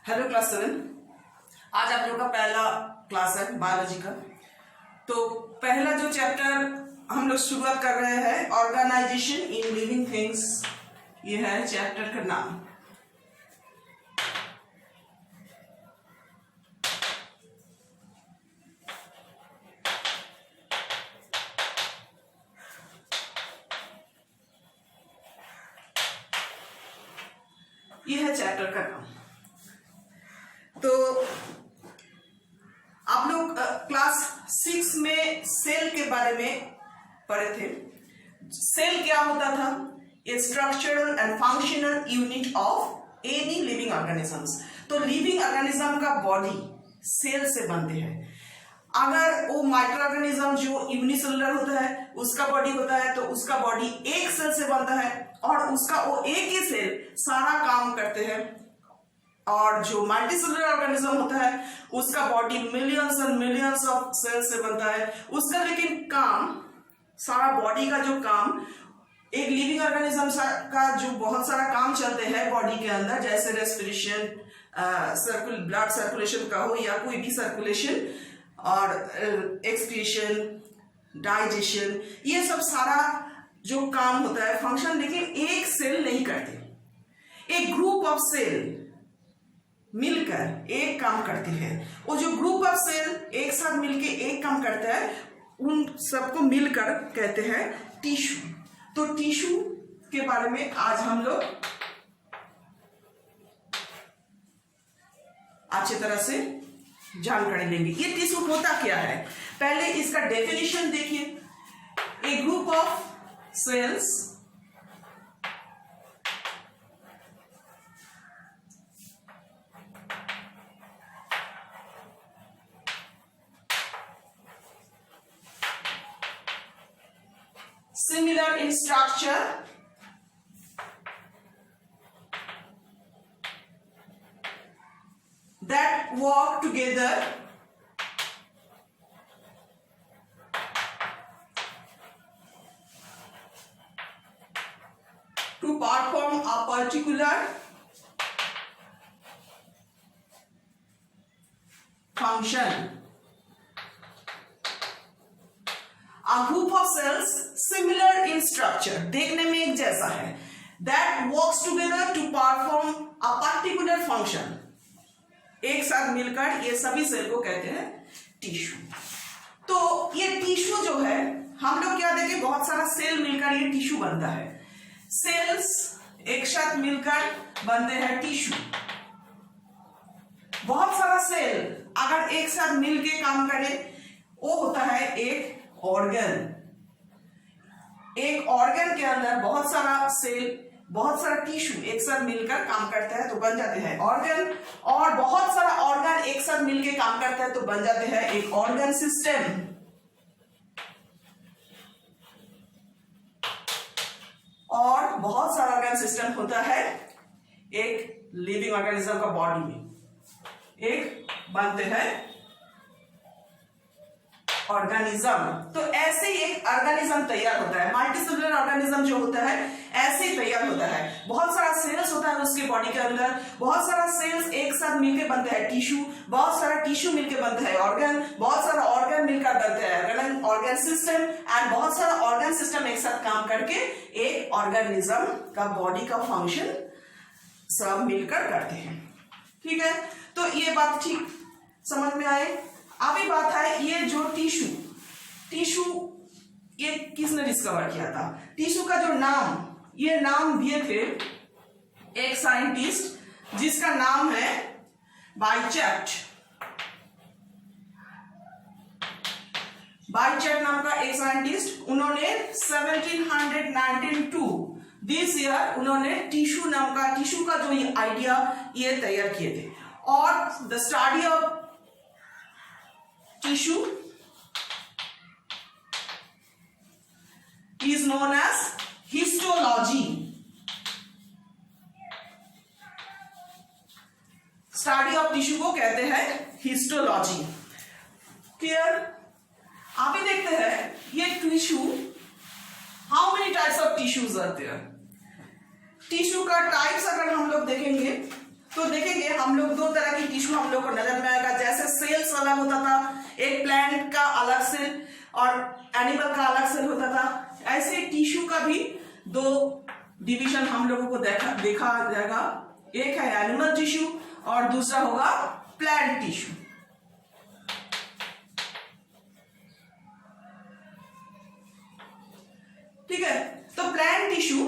Hello class 7। आज आप लोग का पहला क्लास है बायोलॉजी का। तो पहला जो चैप्टर हम लोग शुरुआत कर रहे हैं ऑर्गेनाइजेशन इन लिविंग थिंग्स, ये है चैप्टर का नाम। ये है चैप्टर का नाम। तो आप लोग क्लास 6 में सेल के बारे में पढ़े थे। सेल क्या होता था? ए structural and functional unit of any living organisms. तो लिविंग ऑर्गेनिज्म का बॉडी सेल से बनते हैं। अगर वो माइक्रो ऑर्गेनिज्म जो यूनिसेलुलर होता है उसका बॉडी होता है तो उसका बॉडी एक सेल से बनता है और उसका वो एक ही सेल सारा काम करते हैं। और जो मल्टीसेलुलर ऑर्गेनिज्म होता है उसका body millions and millions of cell से बनता है। उसका लेकिन काम, सारा बॉडी का जो काम, एक लिविंग ऑर्गेनिज्म का जो बहुत सारा काम चलते हैं बॉडी के अंदर, जैसे रेस्पिरेशन, ब्लड सर्कुलेशन का हो या कोई भी सर्कुलेशन, और एक्सक्रीशन, डाइजेशन, ये सब सारा जो काम होता है फंक्शन, लेकिन एक सेल नहीं करते। एक ग्रुप ऑफ सेल मिलकर एक काम करते हैं। वो जो ग्रुप ऑफ सेल एक साथ मिलकर एक काम करता है उन सबको मिलकर कहते हैं टिश्यू। तो टिश्यू के बारे में आज हम लोग अच्छी तरह से जानकारी लेंगे। ये टिश्यू होता क्या है, पहले इसका डेफिनेशन देखिए। A group of cells similar in structure that work together to perform a particular function. A group of cells similar in structure, देखने में एक जैसा है, that works together to perform a particular function, एक साथ मिलकर ये सभी सेल को कहते हैं टिश्यू। तो ये टिश्यू जो है, हम लोग क्या देखें, बहुत सारा सेल मिलकर ये टिश्यू बनता है। सेल्स एक साथ मिलकर बनते हैं टिश्यू। बहुत सारा सेल अगर एक साथ मिलके काम करे वो होता है एक ऑर्गन। एक ऑर्गन के अंदर बहुत सारा सेल, बहुत सारा टिश्यू एक साथ मिलकर काम करता है तो बन जाते हैं ऑर्गन। और बहुत सारा ऑर्गन एक साथ मिलकर काम करता है तो बन जाते हैं एक ऑर्गन सिस्टम। और बहुत सारा ऑर्गन सिस्टम होता है एक लिविंग ऑर्गेनिज्म का बॉडी में, एक बनते हैं ऑर्गेनिज्म। तो ऐसे एक ऑर्गेनिज्म तैयार होता है। मल्टीसेलुलर ऑर्गेनिज्म जो होता है ऐसे तैयार होता है। बहुत सारा सेल्स होता है उसके बॉडी के अंदर, बहुत सारा सेल्स एक साथ मिलकर बनते हैं टिश्यू, बहुत सारा टिश्यू मिलकर बनता है ऑर्गन, बहुत सारा ऑर्गन मिलकर बनते हैं ऑर्गन सिस्टम, एंड बहुत सारा ऑर्गन सिस्टम एक साथ काम करके एक ऑर्गेनिज्म का बॉडी का फंक्शन सब मिलकर करते हैं। ठीक है, तो ये बात ठीक समझ में आए। अभी बात है ये जो टिश्यू ये किसने डिस्कवर किया था? टिश्यू का जो नाम, ये नाम दिए थे एक साइंटिस्ट जिसका नाम है बाइचेट। बाइचेट नाम का एक साइंटिस्ट, उन्होंने 1792 दिस ईयर उन्होंने टिश्यू नाम का, टिश्यू का जो ये आइडिया ये तैयार किए थे। और the study of tissue is known as histology. Study of tissue को कहते हैं हिस्टोलॉजी। क्लियर? आप ही देखते हैं ये tissue, how many types of tissues are there. Tissue का टाइप्स अगर हम लोग देखेंगे तो देखेंगे हम लोग दो तरह की टिश्यू हम लोग को नजर में आएगा। जैसे सेल्स अलग होता था, एक प्लांट का अलग सेल और एनिमल का अलग सेल होता था, ऐसे टिश्यू का भी दो डिवीजन हम लोगों को देखा जाएगा। एक है एनिमल टिश्यू और दूसरा होगा प्लांट टिश्यू। ठीक है, तो प्लांट टिश्यू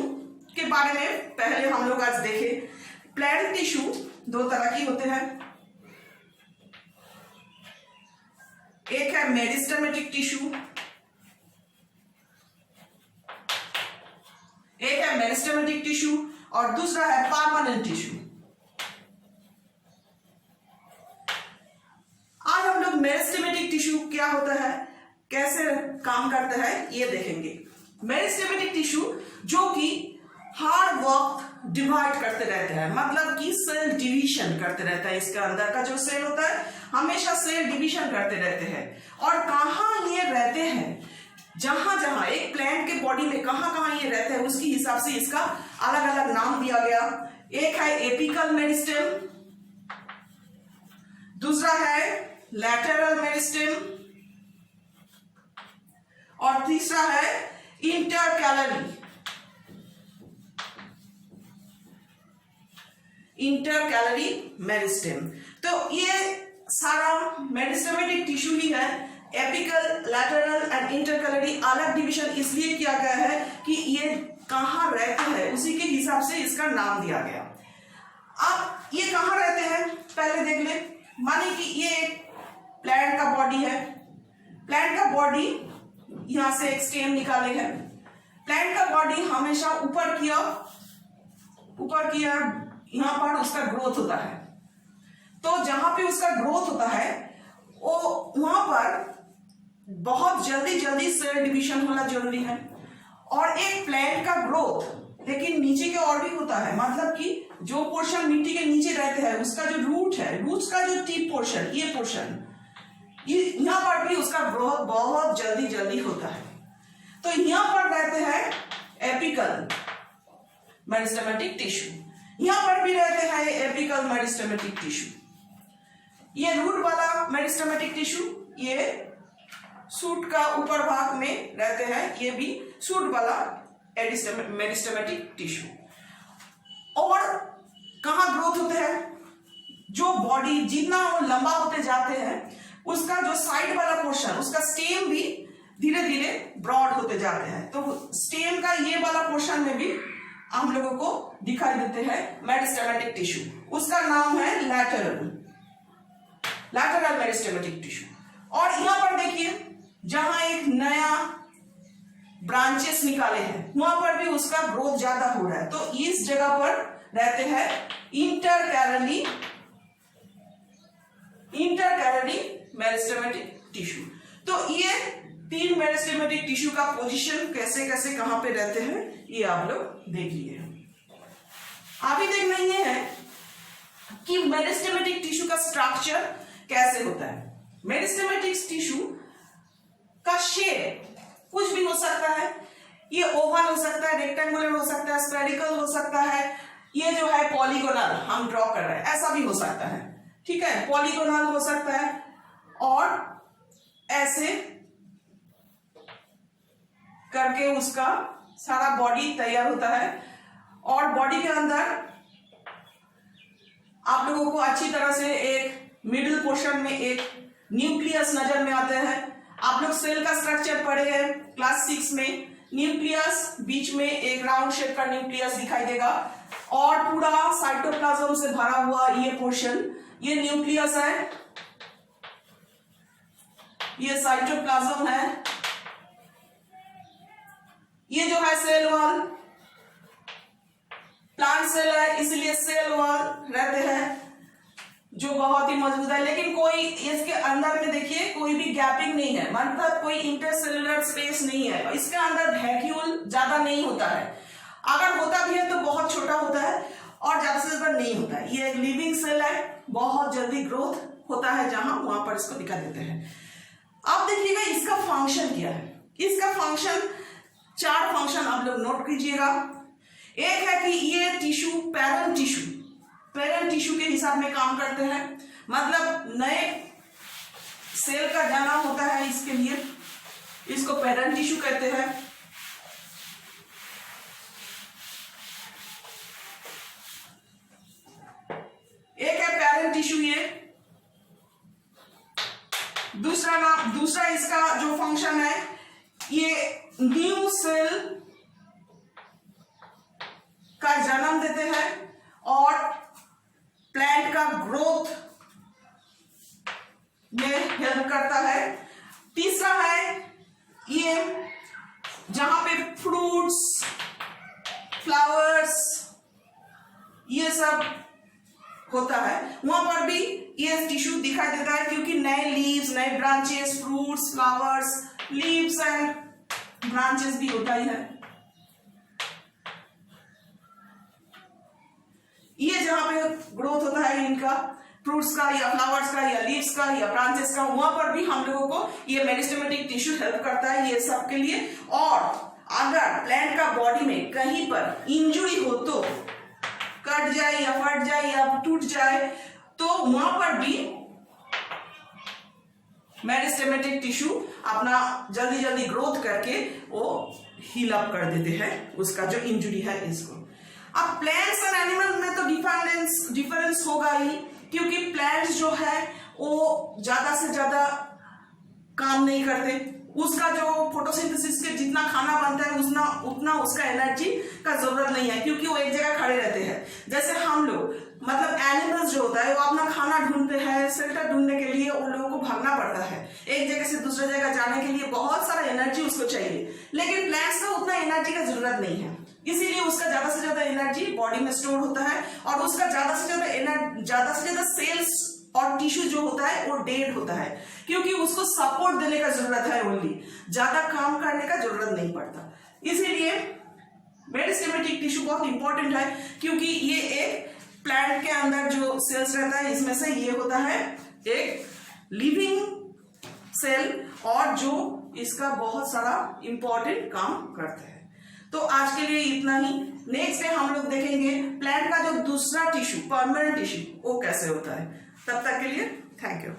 के बारे में पहले हम लोग आज देखे। प्लांट टिश्यू दो तरह की होते हैं, एक है मेरिस्टेमेटिक टिश्यू, एक है मेरिस्टेमेटिक टिश्यू और दूसरा है परमानेंट टिश्यू। आज हम लोग मेरिस्टेमेटिक टिश्यू क्या होता है, कैसे काम करता है, ये देखेंगे। मेरिस्टेमेटिक टिश्यू जो कि हर वक्त डिवाइड करते रहते हैं, मतलब कि सेल डिवीजन करते रहता है। इसके अंदर का जो सेल होता है हमेशा सेल डिवीजन करते रहते हैं। और कहाँ ये रहते हैं, जहां जहां एक प्लांट के बॉडी में कहां कहां ये रहते हैं उसके हिसाब से इसका अलग अलग नाम दिया गया। एक है एपिकल मेरिस्टेम, दूसरा है लैटरल मेरिस्टेम और तीसरा है इंटरकैलरी मेरिस्टेम। तो ये सारा मेरिस्टेमेटिक टिश्यू ही है। एपिकल, लैटरल एंड इंटरकैलरी अलग डिवीजन इसलिए किया गया है कि ये कहां रहते हैं उसी के हिसाब से इसका नाम दिया गया। अब ये कहां रहते हैं पहले देख ले। माने कि ये एक प्लांट का बॉडी है, प्लांट का बॉडी यहां से एक स्टेम निकाले हैं। प्लांट का बॉडी हमेशा ऊपर किया यहां पर उसका ग्रोथ होता है। तो जहां पे उसका ग्रोथ होता है वो वहां पर बहुत जल्दी सेल डिवीजन होना जरूरी है। और एक प्लांट का ग्रोथ लेकिन नीचे के और भी होता है, मतलब कि जो पोर्शन मिट्टी के नीचे रहते हैं उसका जो रूट है, रूट्स का जो टिप पोर्शन, ये पोर्शन, ये यहां पर भी उसका ग्रोथ बहुत जल्दी होता है। तो यहां पर रहते हैं एपिकल मेरिस्टेमेटिक टिश्यू, यहां पर भी रहते हैं एपिकल मेरिस्टेमेटिक टिश्यू। ये रूट वाला मेरिस्टेमेटिक टिश्यू ये सूट का ऊपर भाग में रहते हैं, ये भी सूट वाला मेरिस्टेमेटिक टिश्यू। और कहां ग्रोथ होते हैं, जो बॉडी जितना वो लंबा होते जाते हैं उसका जो साइड वाला पोर्शन, उसका स्टेम भी धीरे धीरे ब्रॉड होते जाते हैं। तो स्टेम का ये वाला पोर्शन में भी हम लोगों को दिखाई देते हैं मेरिस्टेमेटिक टिश्यू, उसका नाम है लैटरल मेरिस्टेमेटिक टिश्यू। और यहां पर देखिए जहां एक नया ब्रांचेस निकाले हैं वहां पर भी उसका ग्रोथ ज्यादा हो रहा है, तो इस जगह पर रहते हैं इंटरकैलरी मेरिस्टेमेटिक टिश्यू। तो ये तीन मेरिस्टेमेटिक टिश्यू का पोजीशन कैसे कैसे कहां पे रहते हैं ये आप लोग देख लिए। अभी देखना ये है कि मेरिस्टेमेटिक टिश्यू का स्ट्रक्चर कैसे होता है। मेरिस्टेमेटिक टिश्यू का शेप कुछ भी हो सकता है, ये ओवल हो सकता है, रेक्टेंगुलर हो सकता है, स्फेरिकल हो सकता है, ये जो है पॉलीगोनल हम ड्रॉ कर रहे हैं ऐसा भी हो सकता है। ठीक है, पॉलीगोनल हो सकता है और ऐसे करके उसका सारा बॉडी तैयार होता है। और बॉडी के अंदर आप लोगों को अच्छी तरह से एक मिडिल पोर्शन में एक न्यूक्लियस नजर में आते हैं। आप लोग सेल का स्ट्रक्चर पढ़े हैं क्लास 6 में। न्यूक्लियस बीच में एक राउंड शेप का न्यूक्लियस दिखाई देगा और पूरा साइटोप्लाज्म से भरा हुआ ये पोर्शन, ये न्यूक्लियस है, ये साइटोप्लाज्म है, ये जो है सेल वॉल, प्लांट सेल है इसलिए सेल वॉल रहते हैं जो बहुत ही मजबूत है। लेकिन कोई इसके अंदर में देखिए कोई भी गैपिंग नहीं है, मतलब कोई इंटरसेलुलर स्पेस नहीं है। इसके अंदर वैक्यूल ज्यादा नहीं होता है, अगर होता भी है तो बहुत छोटा होता है और ज्यादा से ज्यादा नहीं होता है। ये एक लिविंग सेल है, बहुत जल्दी ग्रोथ होता है जहां वहां पर इसको दिखा देते हैं। अब देखिएगा इसका फंक्शन क्या है। इसका फंक्शन 4 फंक्शन आप लोग नोट कीजिएगा। एक है कि ये tissue parent tissue, parent tissue के हिसाब में काम करते हैं, मतलब नए सेल का जन्म होता है, इसके लिए इसको पेरेंट टिश्यू कहते हैं। एक है पेरेंट टिश्यू ये। दूसरा इसका जो फंक्शन है, ये न्यू सेल का जन्म देते हैं और प्लांट का ग्रोथ में हेल्प करता है। तीसरा है ये जहां पे फ्रूट्स, फ्लावर्स ये सब होता है, वहां पर भी ये टिश्यू दिखाई देता है, क्योंकि नए लीव्स, नए branches, fruits, flowers, leaves and branches भी होता ही है। ये जहां पे ग्रोथ होता है इनका, फ्रूट्स का या फ्लावर्स का या लीव्स का या ब्रांचेस का, वहां पर भी हम लोगों को ये मेरिस्टेमेटिक टिश्यू हेल्प करता है ये सब के लिए। और अगर प्लांट का बॉडी में कहीं पर इंजुरी हो, तो कट जाए या फट जाए या टूट जाए, तो वहां पर भी मेरिस्टेमेटिक टिश्यू अपना जल्दी जल्दी ग्रोथ करके वो हील अप कर देते हैं उसका जो इंजुरी है इसको। अब प्लांट्स एंड एनिमल्स में तो डिफरेंस होगा ही, क्योंकि प्लांट्स जो है वो ज्यादा से ज्यादा काम नहीं करते, उसका जो फोटोसिंथेसिस के जितना खाना बनता है उतना उसका एनर्जी का जरूरत नहीं है, क्योंकि वो एक जगह खड़े रहते हैं। जैसे हम लोग, मतलब एनिमल्स जो होता है वो अपना खाना ढूंढते हैं, शेल्टर ढूंढने के लिए उन लोगों को भागना पड़ता है, एक जगह से दूसरे जगह जाने के लिए बहुत सारा एनर्जी उसको चाहिए। लेकिन प्लांट्स को उतना एनर्जी का जरूरत नहीं है, इसीलिए उसका ज्यादा से ज्यादा एनर्जी बॉडी में स्टोर होता है और उसका ज्यादा से ज्यादा सेल्स और टिश्यू जो होता है वो डेड होता है, क्योंकि उसको सपोर्ट देने का जरूरत है, ओनली ज्यादा काम करने का जरूरत नहीं पड़ता। इसीलिए मेरिस्टेमेटिक टिश्यू बहुत इंपॉर्टेंट है, क्योंकि ये एक प्लांट के अंदर जो सेल्स रहता है इसमें से ये होता है एक लिविंग सेल, और जो इसका बहुत सारा इंपॉर्टेंट काम करता है। तो आज के लिए इतना ही। नेक्स्ट डे हम लोग देखेंगे प्लांट का जो दूसरा टिश्यू, परमानेंट टिश्यू, वो कैसे होता है। तब तक के लिए थैंक यू।